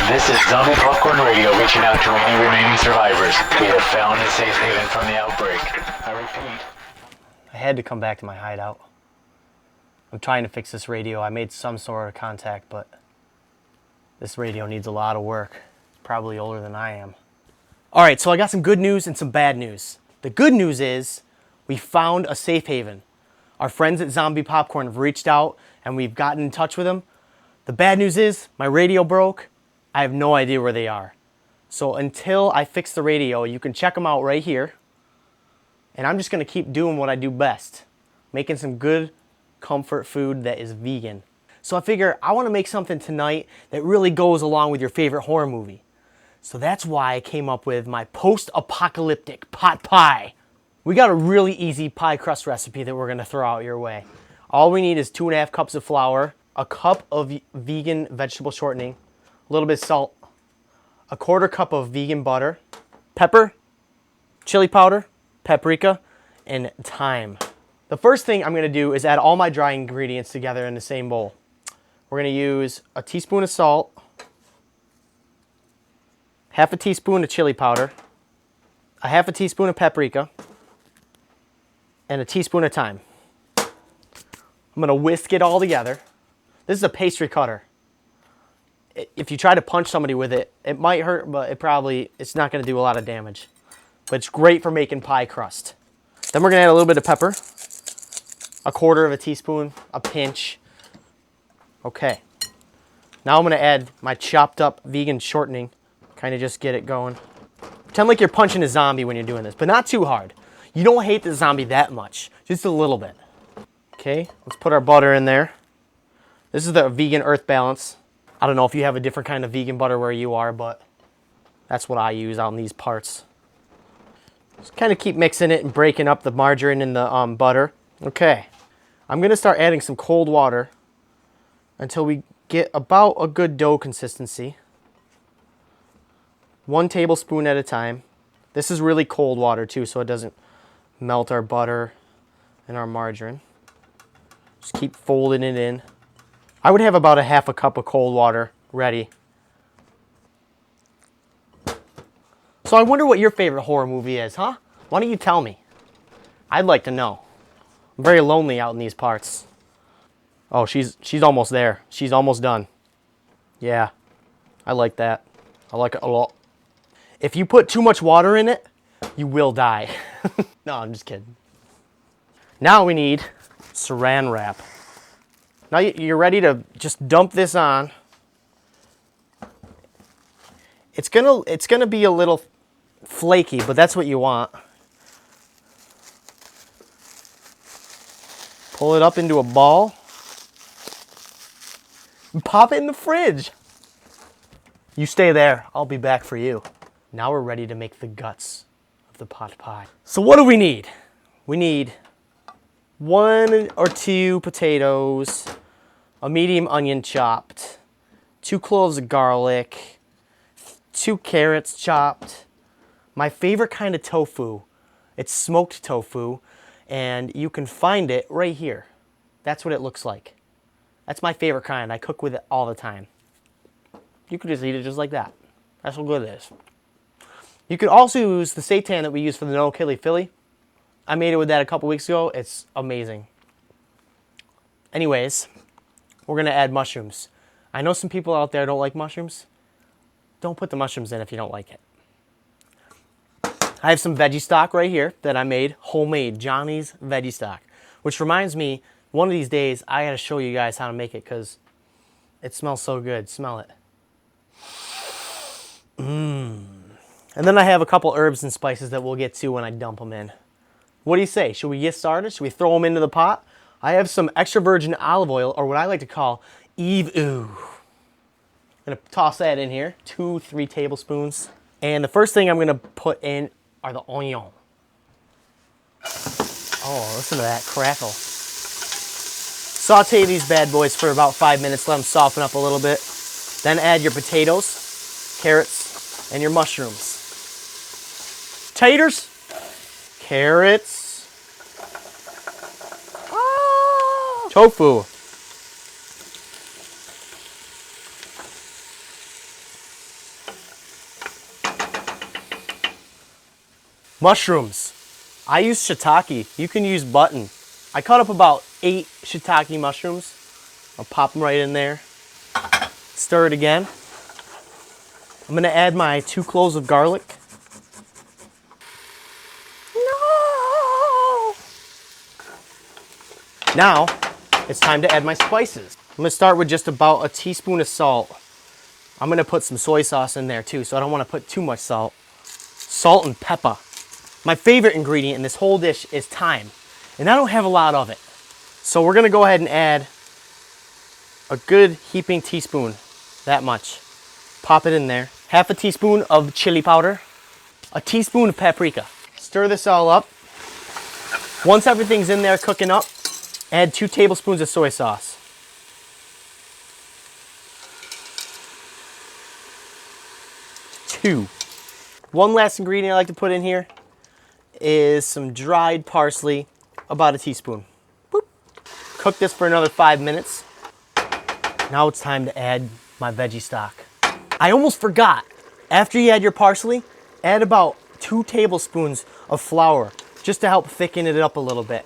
This is Zombie Popcorn Radio reaching out to any remaining survivors. We have found a safe haven from the outbreak. I repeat. I had to come back to my hideout. I'm trying to fix this radio. I made some sort of contact, but this radio needs a lot of work. It's probably older than I am. All right, so I got some good news and some bad news. The good news is we found a safe haven. Our friends at Zombie Popcorn have reached out and we've gotten in touch with them. The bad news is my radio broke. I have no idea where they are. So until I fix the radio, you can check them out right here. And I'm just gonna keep doing what I do best, making some good comfort food that is vegan. So I figure I wanna make something tonight that really goes along with your favorite horror movie. So that's why I came up with my post-apocalyptic pot pie. We got a really easy pie crust recipe that we're gonna throw out your way. All we need is 2.5 cups of flour, a cup of vegan vegetable shortening, a little bit of salt, a 1/4 cup of vegan butter, pepper, chili powder, paprika, and thyme. The first thing I'm gonna do is add all my dry ingredients together in the same bowl. We're gonna use a teaspoon of salt, 1/2 teaspoon of chili powder, a 1/2 teaspoon of paprika, and a teaspoon of thyme. I'm gonna whisk it all together. This is a pastry cutter. If you try to punch somebody with it, it might hurt, but it's not gonna do a lot of damage. But it's great for making pie crust. Then we're gonna add a little bit of pepper, 1/4 teaspoon, a pinch. Okay. Now I'm gonna add my chopped up vegan shortening, kind of just get it going. Pretend like you're punching a zombie when you're doing this, but not too hard. You don't hate the zombie that much, just a little bit. Okay, let's put our butter in there. This is the vegan earth balance. I don't know if you have a different kind of vegan butter where you are, but that's what I use on these parts. Just kind of keep mixing it and breaking up the margarine and the butter. Okay, I'm gonna start adding some cold water until we get about a good dough consistency. 1 tablespoon at a time. This is really cold water too, so it doesn't melt our butter and our margarine. Just keep folding it in. I would have about a 1/2 cup of cold water ready. So I wonder what your favorite horror movie is, huh? Why don't you tell me? I'd like to know. I'm very lonely out in these parts. Oh, she's almost there. She's almost done. Yeah, I like that. I like it a lot. If you put too much water in it, you will die. No, I'm just kidding. Now we need saran wrap. Now you're ready to just dump this on. It's gonna be a little flaky, but that's what you want. Pull it up into a ball. And pop it in the fridge. You stay there, I'll be back for you. Now we're ready to make the guts of the pot pie. So what do we need? We need 1 or 2 potatoes, a medium onion chopped, 2 cloves of garlic, 2 carrots chopped, my favorite kind of tofu. It's smoked tofu, and you can find it right here. That's what it looks like. That's my favorite kind. I cook with it all the time. You can just eat it just like that. That's how good it is. You could also use the seitan that we use for the no killy Philly. I made it with that a couple weeks ago. It's amazing. Anyways, we're gonna add mushrooms. I know some people out there don't like mushrooms. Don't put the mushrooms in if you don't like it. I have some veggie stock right here that I made, homemade, Johnny's veggie stock. Which reminds me, one of these days, I gotta show you guys how to make it because it smells so good. Smell it. And then I have a couple herbs and spices that we'll get to when I dump them in. What do you say? Should we get started? Should we throw them into the pot? I have some extra virgin olive oil, or what I like to call Eve Ooh. I'm gonna toss that in here, 2-3 tablespoons. And the first thing I'm gonna put in are the onions. Oh, listen to that crackle. Saute these bad boys for about 5 minutes, let them soften up a little bit. Then add your potatoes, carrots, and your mushrooms. Taters, carrots, tofu. Mushrooms. I use shiitake. You can use button. I cut up about 8 shiitake mushrooms. I'll pop them right in there. Stir it again. I'm gonna add my 2 cloves of garlic. No! Now, it's time to add my spices. I'm gonna start with just about a teaspoon of salt. I'm gonna put some soy sauce in there too, so I don't wanna put too much salt. Salt and pepper. My favorite ingredient in this whole dish is thyme, and I don't have a lot of it. So we're gonna go ahead and add a good heaping teaspoon, that much. Pop it in there. Half a teaspoon of chili powder, a teaspoon of paprika. Stir this all up. Once everything's in there cooking up, add 2 tablespoons of soy sauce. One last ingredient I like to put in here is some dried parsley, about a teaspoon. Boop. Cook this for another 5 minutes. Now it's time to add my veggie stock. I almost forgot. After you add your parsley, add about 2 tablespoons of flour just to help thicken it up a little bit.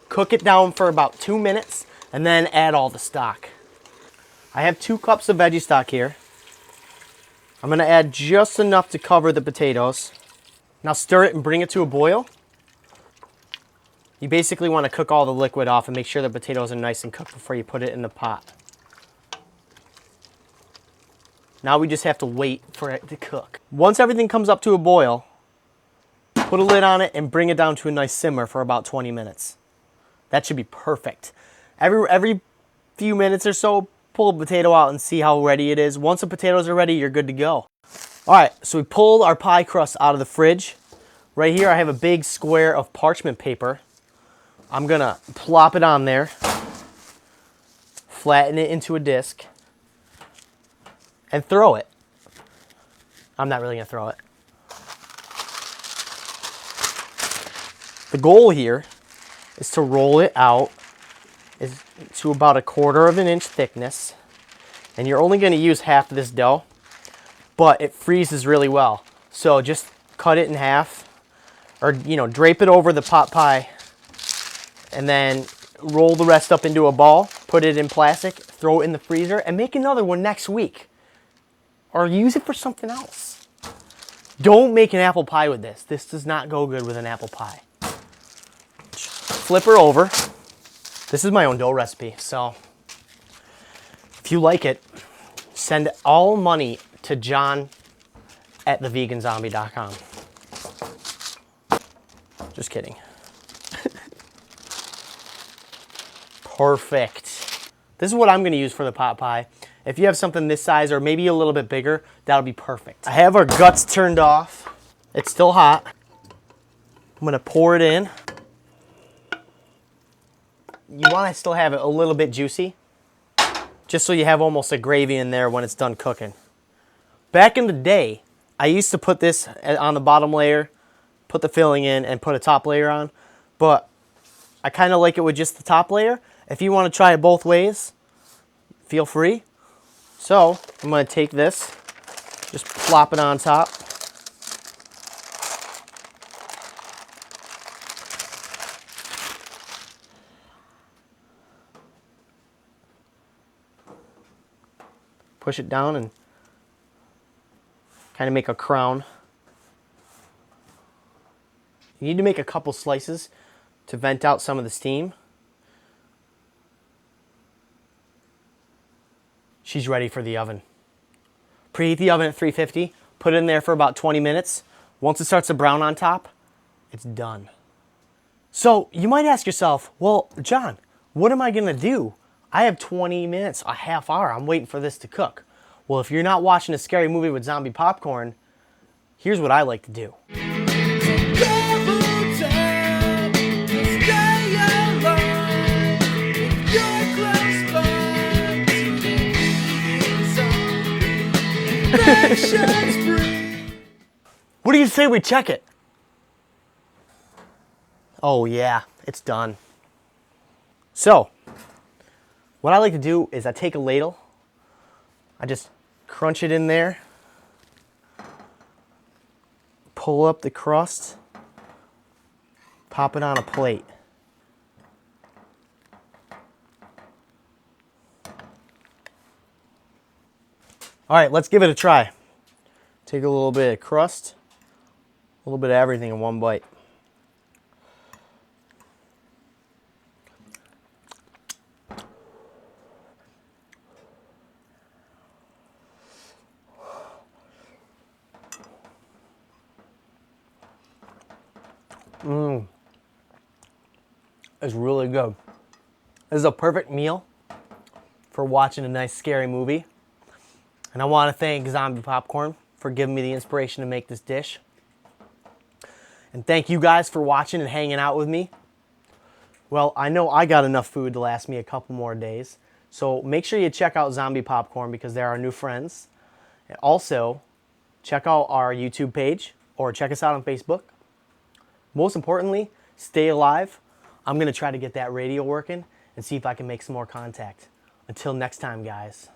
Cook it down for about 2 minutes and then add all the stock. I have 2 cups of veggie stock here. I'm gonna add just enough to cover the potatoes. Now stir it and bring it to a boil. You basically want to cook all the liquid off and make sure the potatoes are nice and cooked before you put it in the pot. Now we just have to wait for it to cook. Once everything comes up to a boil, put a lid on it and bring it down to a nice simmer for about 20 minutes. That should be perfect. Every few minutes or so, pull a potato out and see how ready it is. Once the potatoes are ready, you're good to go. All right, so we pulled our pie crust out of the fridge. Right here, I have a big square of parchment paper. I'm gonna plop it on there, flatten it into a disc, and throw it. I'm not really gonna throw it. The goal here is to roll it out to about 1/4 of an inch thickness. And you're only gonna use half of this dough, but it freezes really well. So just cut it in half, or drape it over the pot pie, and then roll the rest up into a ball, put it in plastic, throw it in the freezer, and make another one next week. Or use it for something else. Don't make an apple pie with this. This does not go good with an apple pie. Flip her over. This is my own dough recipe, so if you like it, send all money to john@theveganzombie.com. Just kidding. Perfect. This is what I'm gonna use for the pot pie. If you have something this size or maybe a little bit bigger, that'll be perfect. I have our guts turned off. It's still hot. I'm gonna pour it in. You wanna still have it a little bit juicy, just so you have almost a gravy in there when it's done cooking. Back in the day, I used to put this on the bottom layer, put the filling in, and put a top layer on, but I kind of like it with just the top layer. If you want to try it both ways, feel free. So I'm going to take this, just plop it on top. Push it down and kind of make a crown. You need to make a couple slices to vent out some of the steam. She's ready for the oven. Preheat the oven at 350, put it in there for about 20 minutes. Once it starts to brown on top, it's done. So you might ask yourself, well, John, what am I gonna do? I have 20 minutes, a half hour, I'm waiting for this to cook. Well, if you're not watching a scary movie with zombie popcorn, here's what I like to do. What do you say we check it? Oh yeah, it's done. So, what I like to do is I take a ladle, I just crunch it in there, pull up the crust, Pop it on a plate. All right, let's give it a try. Take a little bit of crust, a little bit of everything in one bite. It's really good. This is a perfect meal for watching a nice scary movie. And I want to thank Zombie Popcorn for giving me the inspiration to make this dish. And thank you guys for watching and hanging out with me. Well, I know I got enough food to last me a couple more days. So make sure you check out Zombie Popcorn because they're our new friends. And also, check out our YouTube page or check us out on Facebook. Most importantly, stay alive. I'm going to try to get that radio working and see if I can make some more contact. Until next time, guys.